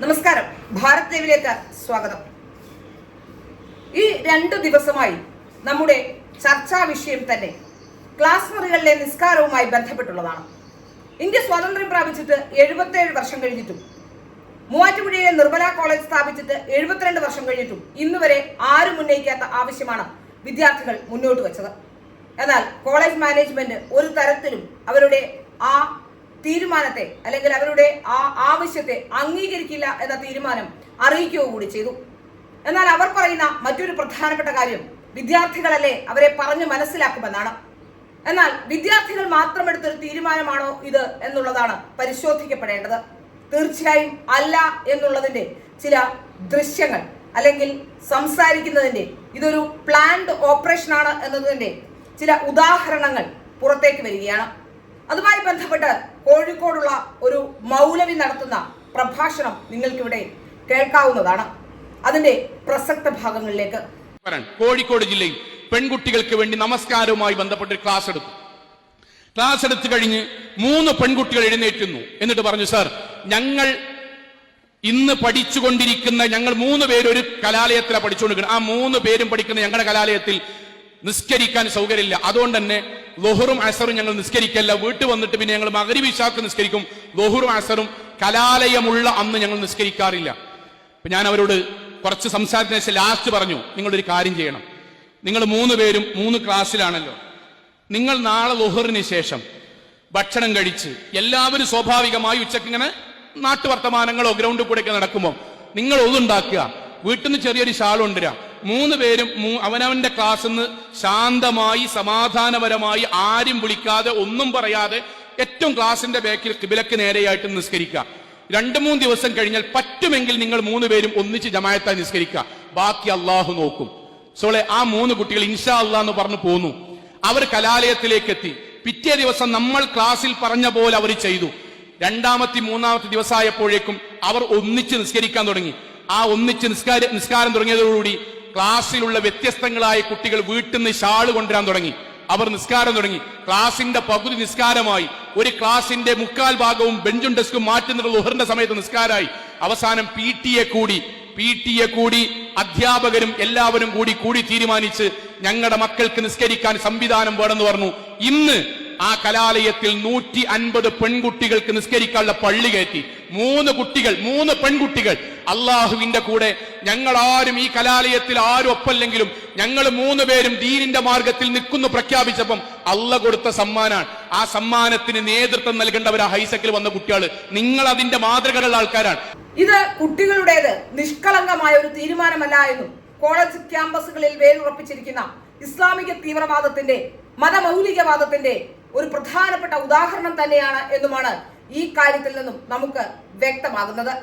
നമസ്കാരം, ഭാരത് ലൈവിലേക്ക് സ്വാഗതം. ഈ 2 ദിവസമായി നമ്മുടെ ചർച്ചാ വിഷയം തന്നെ ക്ലാസ് മുറികളിലെ നിസ്കാരവുമായി ബന്ധപ്പെട്ടുള്ളതാണ്. ഇന്ത്യ സ്വാതന്ത്ര്യം പ്രാപിച്ചിട്ട് 77 വർഷം കഴിഞ്ഞിട്ടും മൂവാറ്റുപുഴയിലെ നിർമ്മല കോളേജ് സ്ഥാപിച്ചിട്ട് 72 വർഷം കഴിഞ്ഞിട്ടും ഇന്നുവരെ ആരും ഉന്നയിക്കാത്ത ആവശ്യമാണ് വിദ്യാർത്ഥികൾ മുന്നോട്ട് വെച്ചത്. എന്നാൽ കോളേജ് മാനേജ്മെന്റ് ഒരു തരത്തിലും അവരുടെ ആ തീരുമാനത്തെ അല്ലെങ്കിൽ അവരുടെ ആ ആവശ്യത്തെ അംഗീകരിക്കില്ല എന്ന തീരുമാനം അറിയിക്കുക കൂടി ചെയ്തു. എന്നാൽ അവർ പറയുന്ന മറ്റൊരു പ്രധാനപ്പെട്ട കാര്യം വിദ്യാർത്ഥികളല്ലേ അവരെ പറഞ്ഞു മനസ്സിലാക്കുമെന്നാണ്. എന്നാൽ വിദ്യാർത്ഥികൾ മാത്രം എടുത്തൊരു തീരുമാനമാണോ ഇത് എന്നുള്ളതാണ് പരിശോധിക്കപ്പെടേണ്ടത്. തീർച്ചയായും അല്ല എന്നുള്ളതിന്റെ ചില ദൃശ്യങ്ങൾ അല്ലെങ്കിൽ സംസാരിക്കുന്നതിന്റെ ഇതൊരു പ്ലാൻഡ് ഓപ്പറേഷൻ ആണ് എന്നതിന്റെ ചില ഉദാഹരണങ്ങൾ പുറത്തേക്ക് വരികയാണ്. അതുമായി ബന്ധപ്പെട്ട് കോഴിക്കോടുള്ള ഒരു മൗലവി നടത്തുന്ന പ്രഭാഷണം നിങ്ങൾക്കിവിടെ കേൾക്കാവുന്നതാണ്. അതിന്റെ പ്രസക്ത ഭാഗങ്ങളിലേക്ക്. കോഴിക്കോട് ജില്ലയിൽ പെൺകുട്ടികൾക്ക് വേണ്ടി നമസ്കാരവുമായി ബന്ധപ്പെട്ട് ക്ലാസ് എടുത്തു കഴിഞ്ഞ് 3 പെൺകുട്ടികൾ എഴുന്നേറ്റുന്നു. എന്നിട്ട് പറഞ്ഞു, സാർ, ഞങ്ങൾ ഇന്ന് പഠിച്ചുകൊണ്ടിരിക്കുന്ന ഞങ്ങൾ 3 പേര് ഒരു കലാലയത്തിലാണ് പഠിച്ചുകൊണ്ടിരിക്കുന്നത്. ആ 3 പേരും പഠിക്കുന്ന ഞങ്ങളുടെ കലാലയത്തിൽ നിസ്കരിക്കാൻ സൗകര്യമില്ല. അതുകൊണ്ട് തന്നെ ളുഹറും അസറും ഞങ്ങൾ നിസ്കരിക്കല്ല. വീട്ടിൽ വന്നിട്ട് പിന്നെ ഞങ്ങൾ മഗ്രിബ് ഇശാക്ക് നിസ്കരിക്കും. ളുഹറും അസറും കലാലയമുള്ള അന്ന് ഞങ്ങൾ നിസ്കരിക്കാറില്ല. അപ്പൊ ഞാൻ അവരോട് കുറച്ച് സംസാരത്തിന് ശേഷം ലാസ്റ്റ് പറഞ്ഞു, നിങ്ങളൊരു കാര്യം ചെയ്യണം. നിങ്ങൾ 3 പേരും 3 ക്ലാസ്സിലാണല്ലോ. നിങ്ങൾ നാളെ ളുഹറിന് ശേഷം ഭക്ഷണം കഴിച്ച് എല്ലാവരും സ്വാഭാവികമായി ഉച്ചക്ക് ഇങ്ങനെ നാട്ടുവർത്തമാനങ്ങളോ ഗ്രൗണ്ടിൽ കൂടെ ഒക്കെ നടക്കുമ്പോൾ നിങ്ങൾ ഒതുണ്ടാക്കുക. വീട്ടിൽ നിന്ന് ചെറിയൊരു ഷാൾ കൊണ്ടുവരാം. 3 പേരും അവനവന്റെ ക്ലാസ്സിൽ നിന്ന് ശാന്തമായി സമാധാനപരമായി ആരും വിളിക്കാതെ ഒന്നും പറയാതെ ഏറ്റവും ക്ലാസിന്റെ ബാക്കിൽ കിബിലക്ക് നേരെയായിട്ട് നിസ്കരിക്കുക. 2-3 ദിവസം കഴിഞ്ഞാൽ പറ്റുമെങ്കിൽ നിങ്ങൾ 3 പേരും ഒന്നിച്ച് ജമാഅത്തായി നിസ്കരിക്കുക. ബാക്കി അള്ളാഹു നോക്കും. സോളെ ആ 3 കുട്ടികൾ ഇൻഷാ അള്ളാഹ് എന്ന് പറഞ്ഞു പോന്നു. അവർ കലാലയത്തിലേക്ക് എത്തി. പിറ്റേ ദിവസം നമ്മൾ ക്ലാസ്സിൽ പറഞ്ഞ പോലെ അവർ ചെയ്തു. 2-ാമത്തെ 3-ാമത്തെ ദിവസമായപ്പോഴേക്കും അവർ ഒന്നിച്ച് നിസ്കരിക്കാൻ തുടങ്ങി. ആ ഒന്നിച്ച് നിസ്കാരം തുടങ്ങിയതോടുകൂടി ക്ലാസ്സിലുള്ള വ്യത്യസ്തങ്ങളായ കുട്ടികൾ വീട്ടിൽ നിന്ന് ഷാള് കൊണ്ടുവരാൻ തുടങ്ങി. അവർ നിസ്കാരം തുടങ്ങി. ക്ലാസിന്റെ പകുതി നിസ്കാരമായി. ഒരു ക്ലാസിന്റെ 3/4 ഭാഗവും ബെഞ്ചും ഡെസ്കും മാറ്റുന്ന ളുഹറിന്റെ സമയത്ത് നിസ്കാരമായി. അവസാനം PTA കൂടി അധ്യാപകരും എല്ലാവരും കൂടി തീരുമാനിച്ച് ഞങ്ങളുടെ മക്കൾക്ക് നിസ്കരിക്കാൻ സംവിധാനം വേണമെന്ന് പറഞ്ഞു. ഇന്ന് ആ കലാലയത്തിൽ 150 പെൺകുട്ടികൾക്ക് നിസ്കരിക്കാനുള്ള പള്ളി കയറ്റി. 3 പെൺകുട്ടികൾ. അള്ളാഹുവിന്റെ കൂടെ ഞങ്ങൾ ആരും ഈ കലാലയത്തിൽ ആരും ഒപ്പല്ലെങ്കിലും ഞങ്ങൾ 3 പേരും ദീനിന്റെ മാർഗത്തിൽ നിൽക്കുന്നു പ്രഖ്യാപിച്ചപ്പം അള്ളാഹ് കൊടുത്ത സമ്മാനാണ്. ആ സമ്മാനത്തിന് നേതൃത്വം നൽകേണ്ടവരാ ഹൈസക്കിൽ വന്ന കുട്ടികൾ. നിങ്ങൾ അതിന്റെ മാതൃകകളുള്ള ആൾക്കാരാണ്. ഇത് കുട്ടികളുടേത് നിഷ്കളങ്കമായ ഒരു തീരുമാനമല്ല എന്നും കോളേജ് ക്യാമ്പസുകളിൽ വേരുറപ്പിച്ചിരിക്കുന്ന ഇസ്ലാമിക തീവ്രവാദത്തിന്റെ മതമൗലികവാദത്തിന്റെ ഒരു പ്രധാനപ്പെട്ട ഉദാഹരണം തന്നെയാണ് എന്നുമാണ് ഈ കാര്യത്തിൽ നിന്നും നമുക്ക് വ്യക്തമാകുന്നത്.